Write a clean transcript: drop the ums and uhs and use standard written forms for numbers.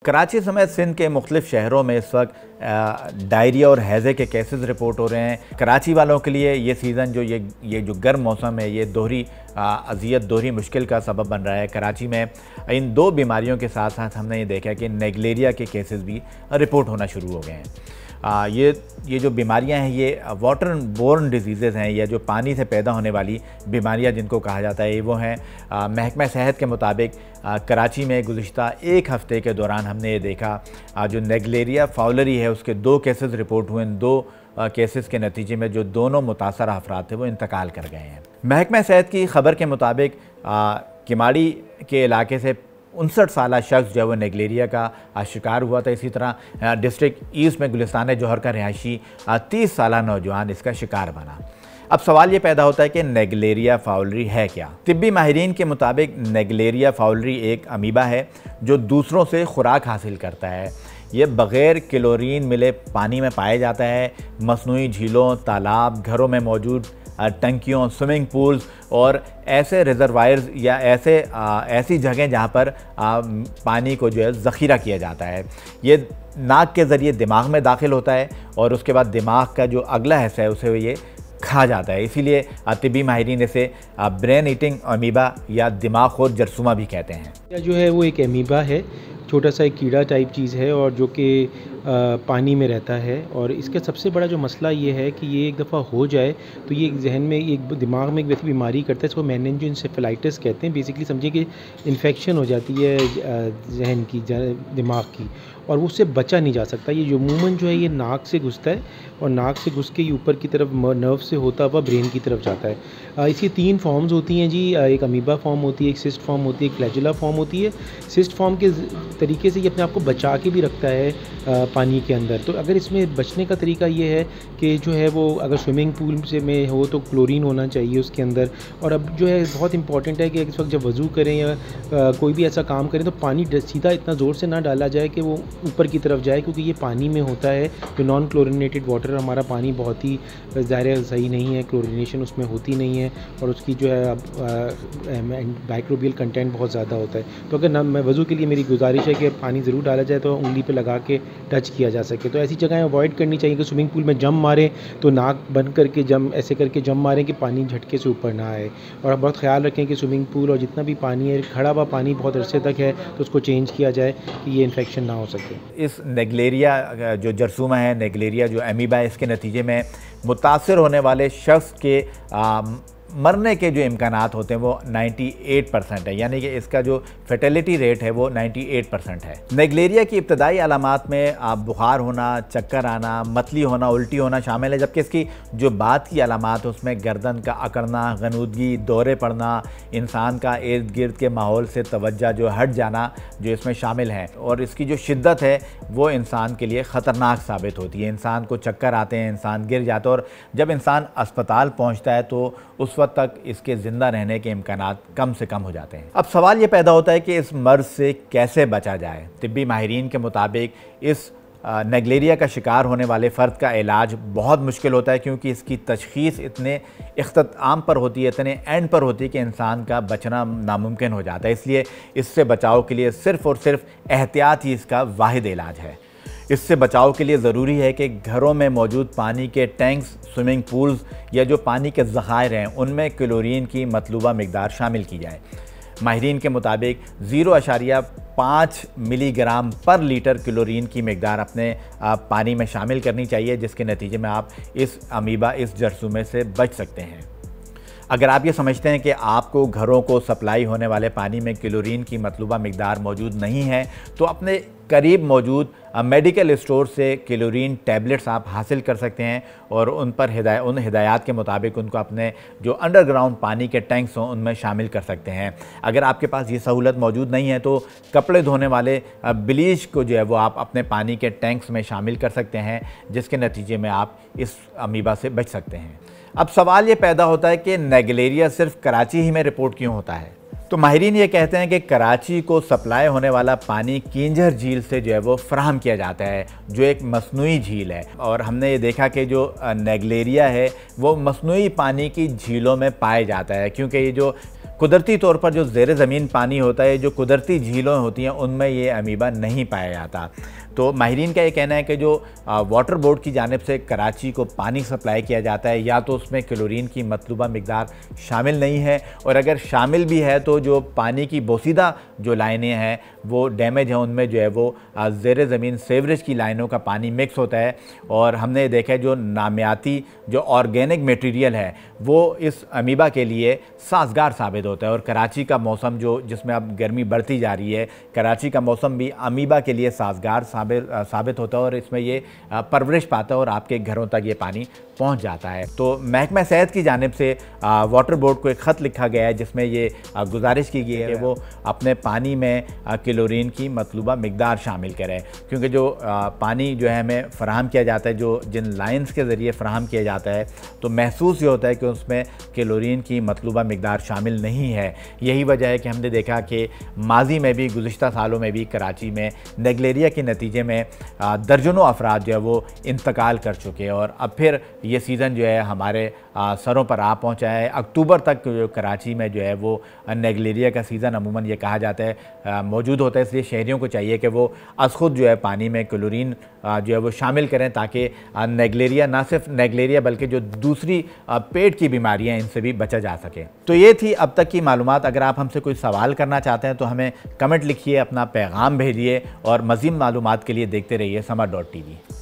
कराची समेत सिंध के मुख्तलिफ शहरों में इस वक्त डायरिया और हैज़े के केसेस रिपोर्ट हो रहे हैं। कराची वालों के लिए ये सीज़न जो ये जो गर्म मौसम है, ये दोहरी अज़ियत, दोहरी मुश्किल का सबब बन रहा है। कराची में इन दो बीमारियों के साथ साथ हमने ये देखा कि नेगलेरिया के केसेस भी रिपोर्ट होना शुरू हो गए हैं। ये जो बीमारियां हैं ये वाटर बोर्न डिजीज़ हैं, या जो पानी से पैदा होने वाली बीमारियां जिनको कहा जाता है, वो हैं। महकमा सेहत के मुताबिक कराची में गुज़िश्ता एक हफ़्ते के दौरान हमने ये देखा जो नेगलेरिया फाउलरी है उसके 2 केसेस रिपोर्ट हुए। इन 2 केसेस के नतीजे में जो दोनों मुतासर अफराद थे वो इंतकाल कर गए हैं। महकमा सेहत की खबर के मुताबिक किमाड़ी के इलाके से 59 साला शख्स जो है वो नेगलेरिया का शिकार हुआ था। इसी तरह डिस्ट्रिक्ट ईस्ट में गुलिस्तान जौहर का रिहायशी 30 साला नौजवान इसका शिकार बना। अब सवाल ये पैदा होता है कि नेगलेरिया फाउलरी है क्या। तिब्बी माहिरीन के मुताबिक नेगलेरिया फाउलरी एक अमीबा है जो दूसरों से खुराक हासिल करता है। ये बग़ैर क्लोरीन मिले पानी में पाया जाता है। मसनूई झीलों, तालाब, घरों में मौजूद टंकियों, स्विमिंग पूल्स और ऐसे रिजर्वायर्स या ऐसी जगह जहाँ पर पानी को जो है ज़ख़ीरा किया जाता है। ये नाक के ज़रिए दिमाग में दाखिल होता है और उसके बाद दिमाग का जो अगला हिस्सा है उसे ये खा जाता है। इसीलिए तिब्बी माहिरीन इसे ब्रेन ईटिंग अमीबा या दिमाग खोर जरसूमा भी कहते हैं। जो है वो एक अमीबा है, छोटा सा एक कीड़ा टाइप चीज़ है और जो कि पानी में रहता है। और इसका सबसे बड़ा जो मसला ये है कि ये एक दफ़ा हो जाए तो ये जहन में, एक दिमाग में एक वैसी बीमारी करता है, इसको मेनिंजोएन्सेफेलाइटिस कहते हैं। बेसिकली समझिए कि इन्फेक्शन हो जाती है जहन की, दिमाग की, और उससे बचा नहीं जा सकता। ये अमूमन जो है ये नाक से घुसता है और नाक से घुस के ये ऊपर की तरफ नर्व से होता हुआ ब्रेन की तरफ जाता है। इसकी 3 फॉर्म्स होती हैं जी। एक अमीबा फॉर्म होती है, एक सिस्ट फॉर्म होती है, एक फ्लैजुला फॉर्म होती है। सिस्ट फॉर्म के तरीके से ये अपने आप को बचा के भी रखता है पानी के अंदर। तो अगर इसमें बचने का तरीका ये है कि जो है वो अगर स्विमिंग पूल से में हो तो क्लोरीन होना चाहिए उसके अंदर। और अब जो है बहुत इंपॉर्टेंट है कि इस वक्त जब वज़ू करें या कोई भी ऐसा काम करें तो पानी सीधा इतना ज़ोर से ना डाला जाए कि वो ऊपर की तरफ जाए, क्योंकि ये पानी में होता है। जो नॉन क्लोरिनेटेड वाटर, हमारा पानी बहुत ही ज़ाहिर सही नहीं है, क्लोरिनेशन उसमें होती नहीं है और उसकी जो है माइक्रोबियल कंटेंट बहुत ज़्यादा होता है। तो अगर मैं वज़ू के लिए मेरी गुजारिश है कि पानी ज़रूर डाला जाए तो उंगली पे लगा के टच किया जा सके। तो ऐसी जगहें अवॉइड करनी चाहिए कि स्विमिंग पूल में जम मारें तो नाक बंद करके ऐसे करके जम मारें कि पानी झटके से ऊपर ना आए। और आप बहुत ख्याल रखें कि स्विमिंग पूल और जितना भी पानी है, खड़ा हुआ पानी बहुत अरसे तक है तो उसको चेंज किया जाए कि ये इन्फेक्शन ना हो सके। इस नेगलेरिया जो जरसूमा है, नेगलेरिया जो अमीबा है, इसके नतीजे में मुतासर होने वाले शख्स के मरने के जो इम्कानात होते हैं वो 98% है, यानी कि इसका जो फर्टिलिटी रेट है वो 98% है। नेगलेरिया की इब्तदाई अलामात में बुखार होना, चक्कर आना, मतली होना, उल्टी होना शामिल है, जबकि इसकी जो बाद की अलामात है उसमें गर्दन का अकड़ना, गनूदगी, दौरे पड़ना, इंसान का इर्द गिर्द के माहौल से तवज्जो जो हट जाना जो इसमें शामिल है। और इसकी जो शिद्दत है वो इंसान के लिए ख़तरनाक साबित होती है। इंसान को चक्कर आते हैं, इंसान गिर जाता है और जब इंसान अस्पताल पहुँचता है तो उस वक्त तक इसके ज़िंदा रहने के इम्कानात कम से कम हो जाते हैं। अब सवाल ये पैदा होता है कि इस मर्ज़ से कैसे बचा जाए। तिब्बी माहिरीन के मुताबिक इस नेगलेरिया का शिकार होने वाले फ़र्द का इलाज बहुत मुश्किल होता है, क्योंकि इसकी तशख़ीस इतने इख्तिताम पर होती है, इतने एंड पर होती है कि इंसान का बचना नामुमकिन हो जाता है। इसलिए इससे बचाव के लिए सिर्फ़ और सिर्फ एहतियात ही इसका वाहिद इलाज है। इससे बचाव के लिए ज़रूरी है कि घरों में मौजूद पानी के टैंक्स, स्विमिंग पूल्स या जो पानी के ज़खायर हैं उनमें क्लोरीन की मतलूबा मिकदार शामिल की जाए। माहिरीन के मुताबिक 0.5 मिलीग्राम पर लीटर क्लोरीन की मिकदार अपने पानी में शामिल करनी चाहिए, जिसके नतीजे में आप इस अमीबा, इस जरसूमे से बच सकते हैं। अगर आप ये समझते हैं कि आपको घरों को सप्लाई होने वाले पानी में क्लोरीन की मतलूबा मिकदार मौजूद नहीं है तो अपने करीब मौजूद मेडिकल स्टोर से क्लोरीन टैबलेट्स आप हासिल कर सकते हैं और उन हिदायत के मुताबिक उनको अपने जो अंडरग्राउंड पानी के टैंक्स हों उनमें शामिल कर सकते हैं। अगर आपके पास ये सहूलत मौजूद नहीं है तो कपड़े धोने वाले ब्लीच को जो है वो आप अपने पानी के टैंक्स में शामिल कर सकते हैं, जिसके नतीजे में आप इस अमीबा से बच सकते हैं। अब सवाल ये पैदा होता है कि नेगलेरिया सिर्फ कराची ही में रिपोर्ट क्यों होता है। तो माहिरीन ये कहते हैं कि कराची को सप्लाई होने वाला पानी किंजर झील से जो है वो फराहम किया जाता है, जो एक मसनूई झील है। और हमने ये देखा कि जो नेगलेरिया है वो मसनूई पानी की झीलों में पाया जाता है, क्योंकि ये जो कुदरती तौर पर जो ज़ेर ज़मीन पानी होता है, जो कुदरती झीलों होती हैं, उनमें ये अमीबा नहीं पाया जाता। तो माहिरीन का ये कहना है कि जो वाटर बोर्ड की जानिब से कराची को पानी सप्लाई किया जाता है, या तो उसमें क्लोरीन की मतलूबा मिकदार शामिल नहीं है, और अगर शामिल भी है तो जो पानी की बोसीदा जो लाइनें हैं वो डैमेज हैं, उनमें जो है वो ज़ेर ज़मीन सेवरेज की लाइनों का पानी मिक्स होता है। और हमने देखा है जो नामियाती जो ऑर्गेनिक मटेरियल है वो इस अमीबा के लिए साजगार साबित होता है। और कराची का मौसम जो जिसमें अब गर्मी बढ़ती जा रही है, कराची का मौसम भी अमीबा के लिए साजगार साबित होता है, और इसमें ये परवरिश पाता है और आपके घरों तक ये पानी पहुंच जाता है। तो महकमा सेहत की जानिब से वाटर बोर्ड को एक ख़त लिखा गया है जिसमें ये गुजारिश की गई है कि वो अपने पानी में क्लोरीन की मतलूबा मिकदार शामिल करें, क्योंकि जो पानी जो है हमें फ़राहम किया जाता है, जो जिन लाइन्स के ज़रिए फ़राहम किया जाता है, तो महसूस ये होता है कि उसमें क्लोरीन की मतलूबा मिकदार शामिल नहीं है। यही वजह है कि हमने देखा कि माजी में भी, गुज़िश्ता सालों में भी कराची में नेगलेरिया के नतीजे में दर्जनों अफराद जो है वो इंतकाल कर चुके हैं। और अब फिर ये सीज़न जो है हमारे सरों पर आ पहुंचा है। अक्टूबर तक जो कराची में जो है वो नेगलेरिया का सीज़न अमूमन ये कहा जाता है मौजूद होता है, इसलिए शहरियों को चाहिए कि वो अज़ खुद जो है पानी में क्लोरीन जो है वो शामिल करें, ताकि नेगलेरिया, ना सिर्फ नेगलेरिया बल्कि जो दूसरी पेट की बीमारियां, इनसे भी बचा जा सके। तो ये थी अब तक की मालूमात। अगर आप हमसे कोई सवाल करना चाहते हैं तो हमें कमेंट लिखिए, अपना पैगाम भेजिए, और मज़ीद मालूमात के लिए देखते रहिए Samar.tv।